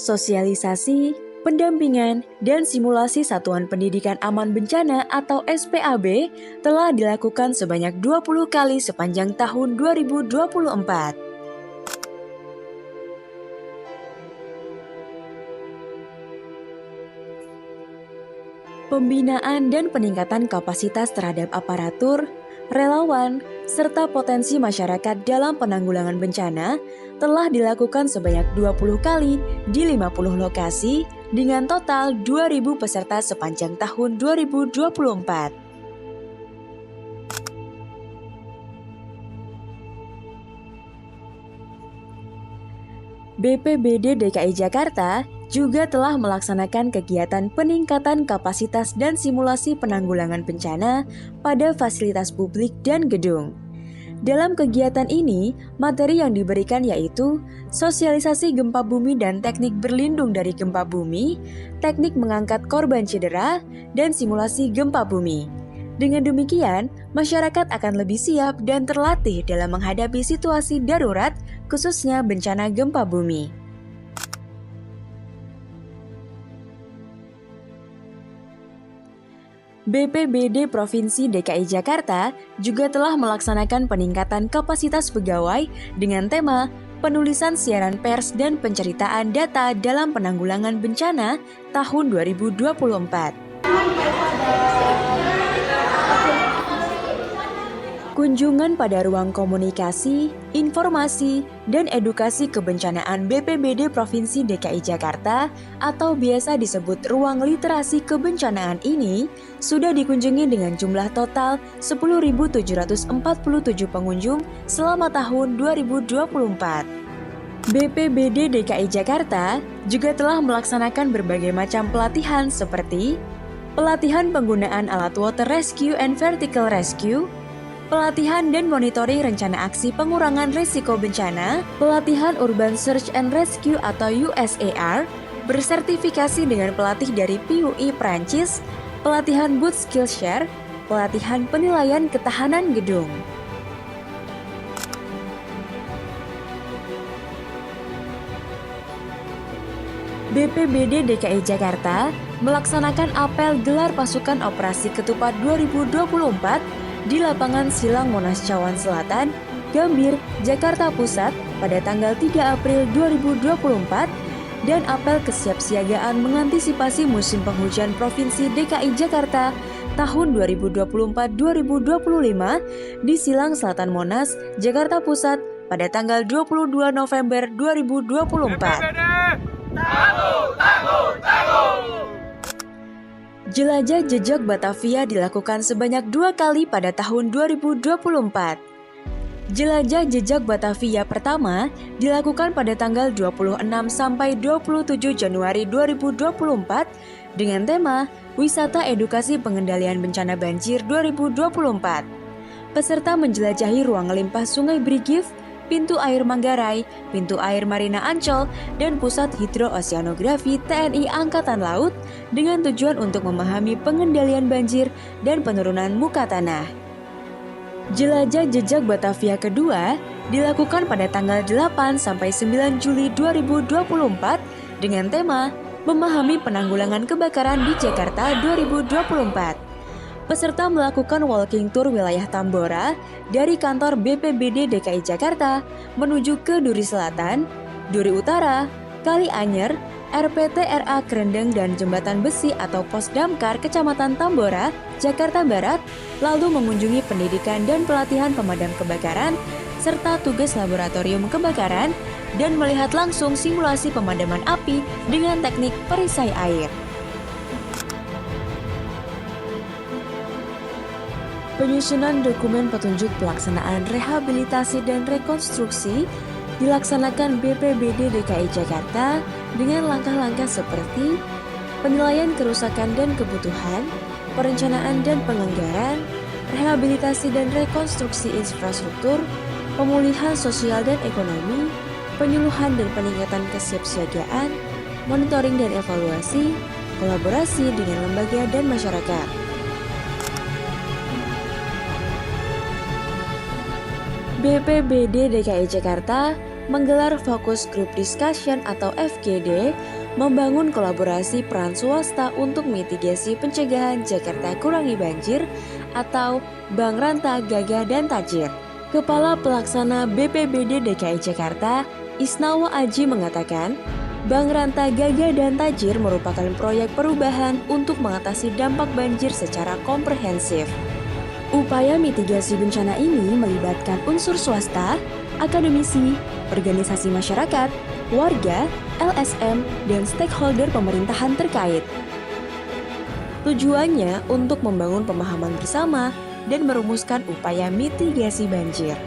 Sosialisasi, pendampingan, dan simulasi Satuan Pendidikan Aman Bencana atau SPAB telah dilakukan sebanyak 20 kali sepanjang tahun 2024. Pembinaan dan peningkatan kapasitas terhadap aparatur, relawan, serta potensi masyarakat dalam penanggulangan bencana telah dilakukan sebanyak 20 kali di 50 lokasi dengan total 2.000 peserta sepanjang tahun 2024. BPBD DKI Jakarta juga telah melaksanakan kegiatan peningkatan kapasitas dan simulasi penanggulangan bencana pada fasilitas publik dan gedung. Dalam kegiatan ini, materi yang diberikan yaitu sosialisasi gempa bumi dan teknik berlindung dari gempa bumi, teknik mengangkat korban cedera, dan simulasi gempa bumi. Dengan demikian, masyarakat akan lebih siap dan terlatih dalam menghadapi situasi darurat, khususnya bencana gempa bumi. BPBD Provinsi DKI Jakarta juga telah melaksanakan peningkatan kapasitas pegawai dengan tema penulisan siaran pers dan penceritaan data dalam penanggulangan bencana tahun 2024. Kunjungan pada ruang komunikasi, informasi, dan edukasi kebencanaan BPBD Provinsi DKI Jakarta atau biasa disebut ruang literasi kebencanaan ini sudah dikunjungi dengan jumlah total 10.747 pengunjung selama tahun 2024. BPBD DKI Jakarta juga telah melaksanakan berbagai macam pelatihan seperti pelatihan penggunaan alat water rescue and vertical rescue, pelatihan dan monitoring rencana aksi pengurangan risiko bencana, pelatihan Urban Search and Rescue atau USAR, bersertifikasi dengan pelatih dari PUI Prancis, pelatihan Boot Skillshare, pelatihan penilaian ketahanan gedung. BPBD DKI Jakarta melaksanakan apel gelar pasukan operasi ketupat 2024 di lapangan Silang Monas Cawan Selatan, Gambir, Jakarta Pusat pada tanggal 3 April 2024 dan apel kesiapsiagaan mengantisipasi musim penghujan Provinsi DKI Jakarta tahun 2024-2025 di Silang Selatan Monas, Jakarta Pusat pada tanggal 22 November 2024. Jelajah Jejak Batavia dilakukan sebanyak 2 kali pada tahun 2024. Jelajah Jejak Batavia pertama dilakukan pada tanggal 26 sampai 27 Januari 2024 dengan tema Wisata Edukasi Pengendalian Bencana Banjir 2024. Peserta menjelajahi ruang limpah Sungai Brigif, pintu air Manggarai, pintu air Marina Ancol, dan Pusat Hidrooseanografi TNI Angkatan Laut dengan tujuan untuk memahami pengendalian banjir dan penurunan muka tanah. Jelajah Jejak Batavia kedua dilakukan pada tanggal 8 sampai 9 Juli 2024 dengan tema Memahami Penanggulangan Kebakaran di Jakarta 2024. Peserta melakukan walking tour wilayah Tambora dari kantor BPBD DKI Jakarta menuju ke Duri Selatan, Duri Utara, Kali Anyer, RPT RA Krendeng dan Jembatan Besi atau Pos Damkar Kecamatan Tambora, Jakarta Barat, lalu mengunjungi pendidikan dan pelatihan pemadam kebakaran, serta tugas laboratorium kebakaran, dan melihat langsung simulasi pemadaman api dengan teknik perisai air. Penyusunan dokumen petunjuk pelaksanaan rehabilitasi dan rekonstruksi dilaksanakan BPBD DKI Jakarta dengan langkah-langkah seperti penilaian kerusakan dan kebutuhan, perencanaan dan penganggaran, rehabilitasi dan rekonstruksi infrastruktur, pemulihan sosial dan ekonomi, penyuluhan dan peningkatan kesiapsiagaan, monitoring dan evaluasi, kolaborasi dengan lembaga dan masyarakat. BPBD DKI Jakarta menggelar Focus Group Discussion atau FGD membangun kolaborasi peran swasta untuk mitigasi pencegahan Jakarta Kurangi Banjir atau Bank Ranta Gagah dan Tajir. Kepala Pelaksana BPBD DKI Jakarta, Isnawa Aji mengatakan, Bank Ranta Gagah dan Tajir merupakan proyek perubahan untuk mengatasi dampak banjir secara komprehensif. Upaya mitigasi bencana ini melibatkan unsur swasta, akademisi, organisasi masyarakat, warga, LSM, dan stakeholder pemerintahan terkait. Tujuannya untuk membangun pemahaman bersama dan merumuskan upaya mitigasi banjir.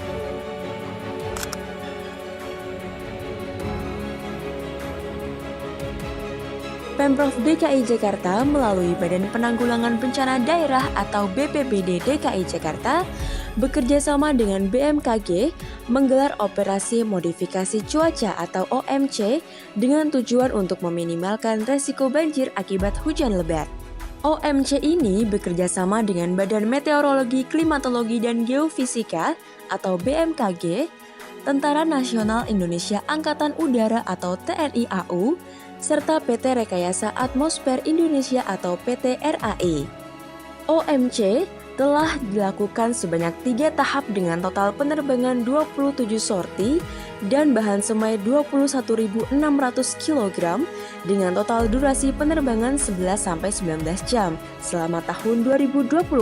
Pemprov DKI Jakarta melalui Badan Penanggulangan Bencana Daerah atau BPBD DKI Jakarta bekerja sama dengan BMKG menggelar operasi modifikasi cuaca atau OMC dengan tujuan untuk meminimalkan resiko banjir akibat hujan lebat. OMC ini bekerja sama dengan Badan Meteorologi, Klimatologi, dan Geofisika atau BMKG, Tentara Nasional Indonesia Angkatan Udara atau TNI AU, serta PT Rekayasa Atmosfer Indonesia atau PT RAI. OMC telah dilakukan sebanyak 3 tahap dengan total penerbangan 27 sorti dan bahan semai 21.600 kg dengan total durasi penerbangan 11-19 jam selama tahun 2024.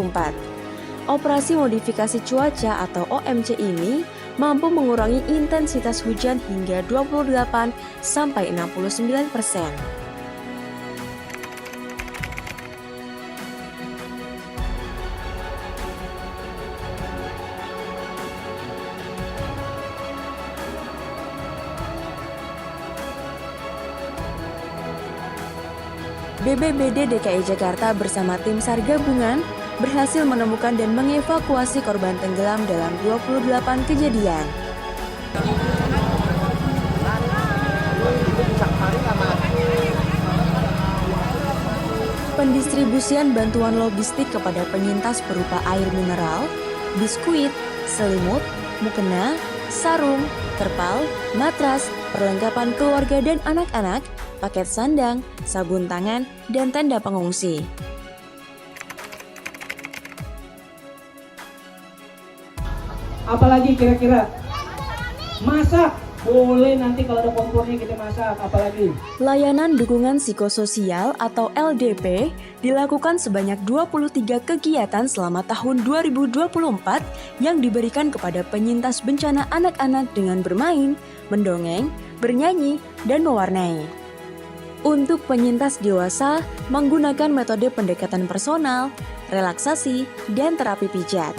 Operasi modifikasi cuaca atau OMC ini mampu mengurangi intensitas hujan hingga 28-69%. BPBD DKI Jakarta bersama tim SAR gabungan berhasil menemukan dan mengevakuasi korban tenggelam dalam 28 kejadian. Pendistribusian bantuan logistik kepada penyintas berupa air mineral, biskuit, selimut, mukena, sarung, terpal, matras, perlengkapan keluarga dan anak-anak, paket sandang, sabun tangan, dan tenda pengungsi. Apalagi kira-kira masak, boleh nanti kalau ada kompornya kita masak, apalagi. Layanan dukungan psikososial atau LDP dilakukan sebanyak 23 kegiatan selama tahun 2024 yang diberikan kepada penyintas bencana anak-anak dengan bermain, mendongeng, bernyanyi, dan mewarnai. Untuk penyintas dewasa, menggunakan metode pendekatan personal, relaksasi, dan terapi pijat.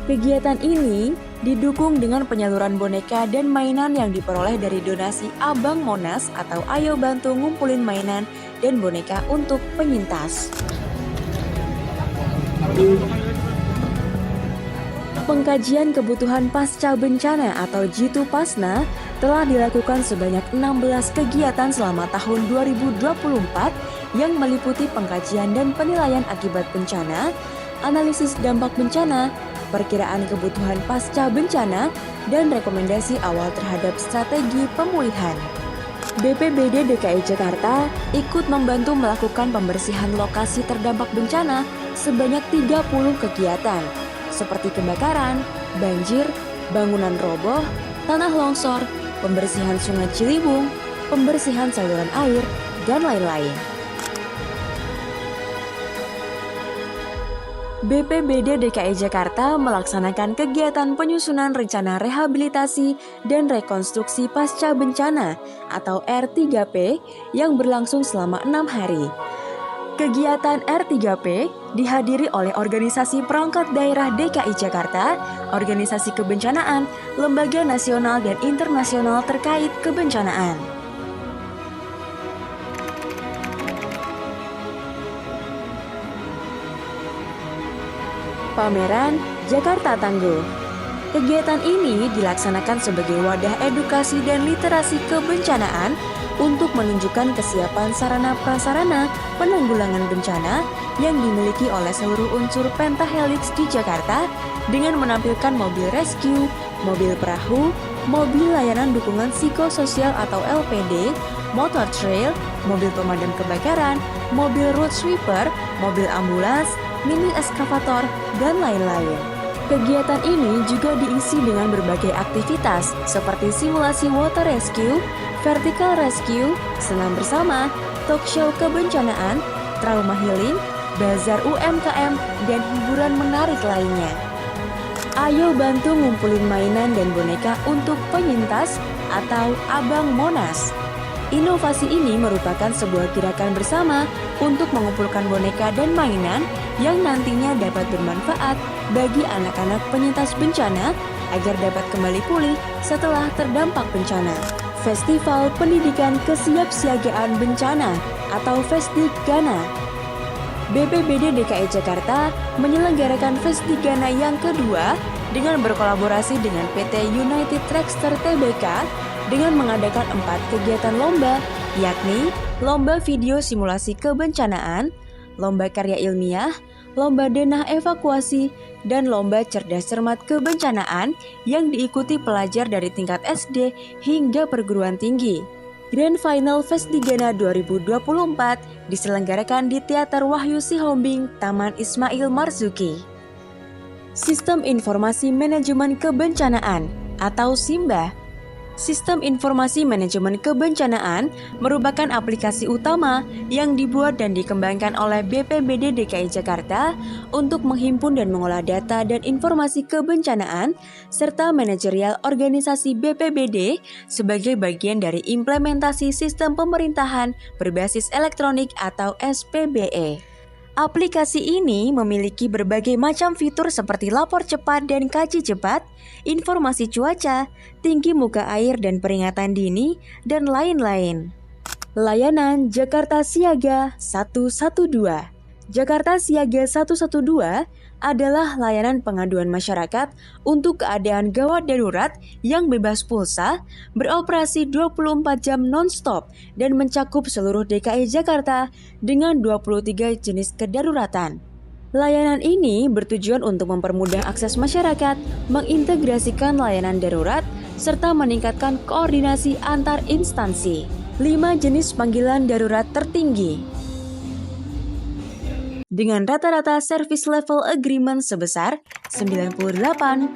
Kegiatan ini didukung dengan penyaluran boneka dan mainan yang diperoleh dari donasi Abang Monas atau Ayo Bantu Ngumpulin Mainan dan Boneka untuk Penyintas. Pengkajian kebutuhan pasca bencana atau Jitu Pasna telah dilakukan sebanyak 16 kegiatan selama tahun 2024 yang meliputi pengkajian dan penilaian akibat bencana, analisis dampak bencana, perkiraan kebutuhan pasca bencana, dan rekomendasi awal terhadap strategi pemulihan. BPBD DKI Jakarta ikut membantu melakukan pembersihan lokasi terdampak bencana sebanyak 30 kegiatan, seperti kebakaran, banjir, bangunan roboh, tanah longsor, pembersihan sungai Ciliwung, pembersihan saluran air, dan lain-lain. BPBD DKI Jakarta melaksanakan kegiatan penyusunan rencana rehabilitasi dan rekonstruksi pasca bencana atau R3P yang berlangsung selama 6 hari. Kegiatan R3P dihadiri oleh organisasi perangkat daerah DKI Jakarta, organisasi kebencanaan, lembaga nasional dan internasional terkait kebencanaan. Pameran Jakarta Tangguh. Kegiatan ini dilaksanakan sebagai wadah edukasi dan literasi kebencanaan untuk menunjukkan kesiapan sarana-prasarana penanggulangan bencana yang dimiliki oleh seluruh unsur Pentahelix di Jakarta dengan menampilkan mobil rescue, mobil perahu, mobil layanan dukungan psikososial atau LPD, motor trail, mobil pemadam kebakaran, mobil road sweeper, mobil ambulans, mini eskavator, dan lain-lain. Kegiatan ini juga diisi dengan berbagai aktivitas seperti simulasi water rescue, vertical rescue, senam bersama, talk show kebencanaan, trauma healing, bazar UMKM, dan hiburan menarik lainnya. Ayo bantu ngumpulin mainan dan boneka untuk penyintas atau Abang Monas. Inovasi ini merupakan sebuah gerakan bersama untuk mengumpulkan boneka dan mainan yang nantinya dapat bermanfaat bagi anak-anak penyintas bencana agar dapat kembali pulih setelah terdampak bencana. Festival Pendidikan Kesiapsiagaan Bencana atau Fesdigana. BPBD DKI Jakarta menyelenggarakan Fesdigana yang kedua dengan berkolaborasi dengan PT United Trackster Tbk dengan mengadakan 4 kegiatan lomba, yakni Lomba Video Simulasi Kebencanaan, Lomba Karya Ilmiah, Lomba Denah Evakuasi, dan Lomba Cerdas Cermat Kebencanaan yang diikuti pelajar dari tingkat SD hingga perguruan tinggi. Grand Final Fesdigana 2024 diselenggarakan di Teater Wahyu Sihombing, Taman Ismail Marzuki. Sistem Informasi Manajemen Kebencanaan atau SIMBA. Sistem Informasi Manajemen Kebencanaan merupakan aplikasi utama yang dibuat dan dikembangkan oleh BPBD DKI Jakarta untuk menghimpun dan mengolah data dan informasi kebencanaan serta manajerial organisasi BPBD sebagai bagian dari implementasi sistem pemerintahan berbasis elektronik atau SPBE. Aplikasi ini memiliki berbagai macam fitur seperti lapor cepat dan kaji cepat, informasi cuaca, tinggi muka air dan peringatan dini, dan lain-lain. Layanan Jakarta Siaga 112. Jakarta Siaga 112 adalah layanan pengaduan masyarakat untuk keadaan gawat darurat yang bebas pulsa, beroperasi 24 jam non-stop dan mencakup seluruh DKI Jakarta dengan 23 jenis kedaruratan. Layanan ini bertujuan untuk mempermudah akses masyarakat, mengintegrasikan layanan darurat, serta meningkatkan koordinasi antar instansi. 5 jenis panggilan darurat tertinggi dengan rata-rata service level agreement sebesar 98,84%.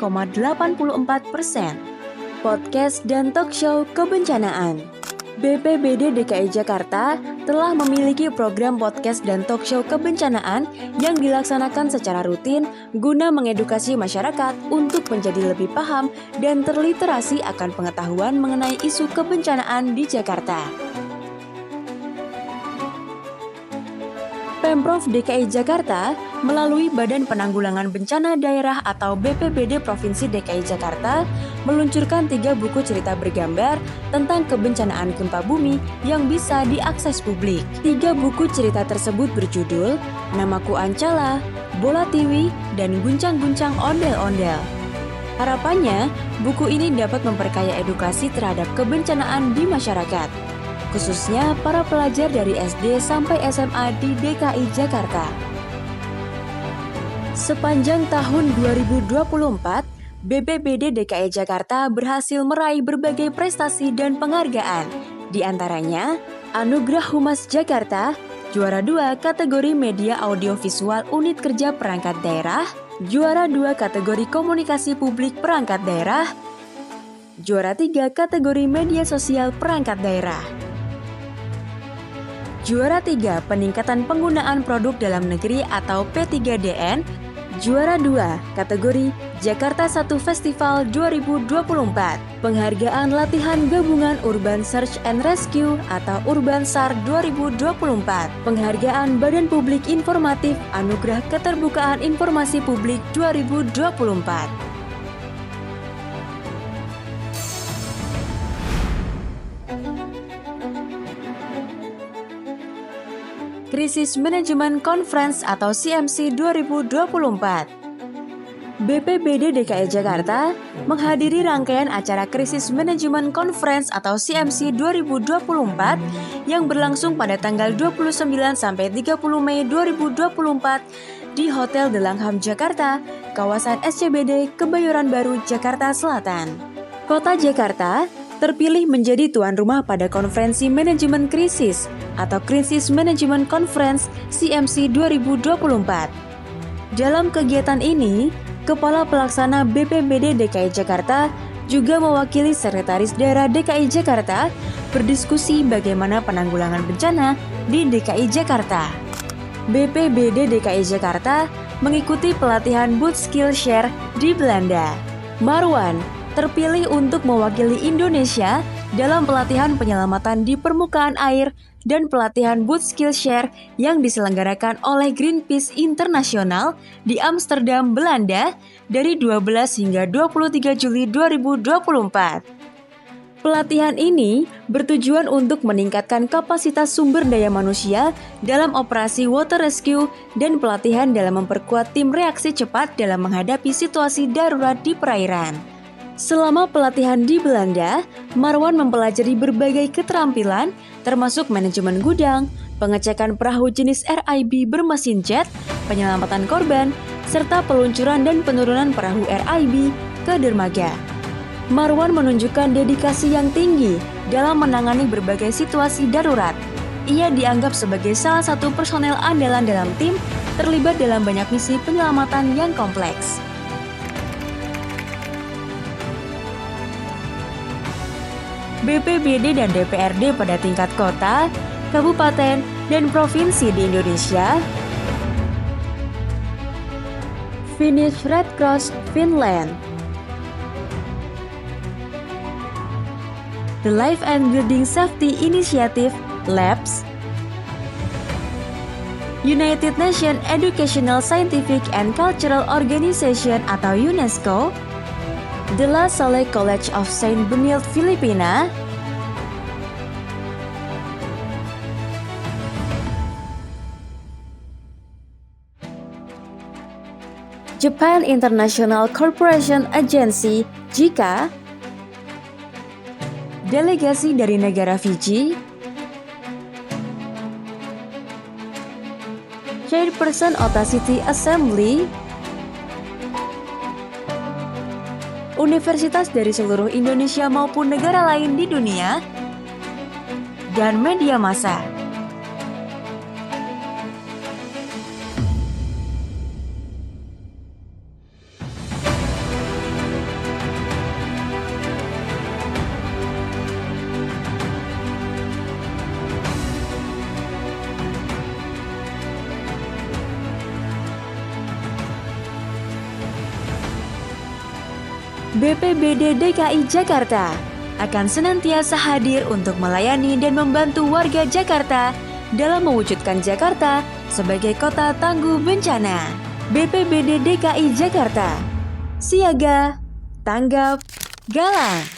Podcast dan talk show kebencanaan. BPBD DKI Jakarta telah memiliki program podcast dan talk show kebencanaan yang dilaksanakan secara rutin guna mengedukasi masyarakat untuk menjadi lebih paham dan terliterasi akan pengetahuan mengenai isu kebencanaan di Jakarta. Pemprov DKI Jakarta melalui Badan Penanggulangan Bencana Daerah atau BPBD Provinsi DKI Jakarta meluncurkan 3 buku cerita bergambar tentang kebencanaan gempa bumi yang bisa diakses publik. 3 buku cerita tersebut berjudul Namaku Ancala, Bola Tiwi, dan Guncang-Guncang Ondel-Ondel. Harapannya, buku ini dapat memperkaya edukasi terhadap kebencanaan di masyarakat, khususnya para pelajar dari SD sampai SMA di DKI Jakarta. Sepanjang tahun 2024, BPBD DKI Jakarta berhasil meraih berbagai prestasi dan penghargaan. Di antaranya, Anugerah Humas Jakarta, juara 2 kategori Media Audiovisual Unit Kerja Perangkat Daerah, juara 2 kategori Komunikasi Publik Perangkat Daerah, juara 3 kategori Media Sosial Perangkat Daerah. Juara 3 peningkatan penggunaan produk dalam negeri atau P3DN, juara 2 kategori Jakarta 1 Festival 2024, penghargaan latihan gabungan Urban Search and Rescue atau Urban SAR 2024, penghargaan Badan Publik Informatif Anugerah Keterbukaan Informasi Publik 2024. Krisis Manajemen Conference atau CMC 2024. BPBD DKI Jakarta menghadiri rangkaian acara Krisis Manajemen Conference atau CMC 2024 yang berlangsung pada tanggal 29 sampai 30 Mei 2024 di Hotel The Langham Jakarta, kawasan SCBD Kebayoran Baru, Jakarta Selatan. Kota Jakarta terpilih menjadi tuan rumah pada Konferensi Manajemen Krisis atau Crisis Management Conference CMC 2024. Dalam kegiatan ini, Kepala Pelaksana BPBD DKI Jakarta juga mewakili Sekretaris Daerah DKI Jakarta berdiskusi bagaimana penanggulangan bencana di DKI Jakarta. BPBD DKI Jakarta mengikuti pelatihan Boot Skill Share di Belanda. Marwan terpilih untuk mewakili Indonesia dalam pelatihan penyelamatan di permukaan air dan pelatihan Boot Skill Share yang diselenggarakan oleh Greenpeace Internasional di Amsterdam, Belanda dari 12 hingga 23 Juli 2024. Pelatihan ini bertujuan untuk meningkatkan kapasitas sumber daya manusia dalam operasi water rescue dan pelatihan dalam memperkuat tim reaksi cepat dalam menghadapi situasi darurat di perairan. Selama pelatihan di Belanda, Marwan mempelajari berbagai keterampilan termasuk manajemen gudang, pengecekan perahu jenis RIB bermesin jet, penyelamatan korban, serta peluncuran dan penurunan perahu RIB ke dermaga. Marwan menunjukkan dedikasi yang tinggi dalam menangani berbagai situasi darurat. Ia dianggap sebagai salah satu personel andalan dalam tim terlibat dalam banyak misi penyelamatan yang kompleks. BPBD dan DPRD pada tingkat kota, kabupaten, dan provinsi di Indonesia. Finnish Red Cross Finland. The Life and Building Safety Initiative (LABS). United Nations Educational, Scientific and Cultural Organization atau UNESCO. De La Salle College of Saint Benilde, Filipina. Japan International Cooperation Agency (JICA). Delegasi dari negara Fiji. Chairperson Audacity Assembly. Universitas dari seluruh Indonesia maupun negara lain di dunia, dan media massa. BPBD DKI Jakarta akan senantiasa hadir untuk melayani dan membantu warga Jakarta dalam mewujudkan Jakarta sebagai kota tangguh bencana. BPBD DKI Jakarta, siaga, tanggap, galang.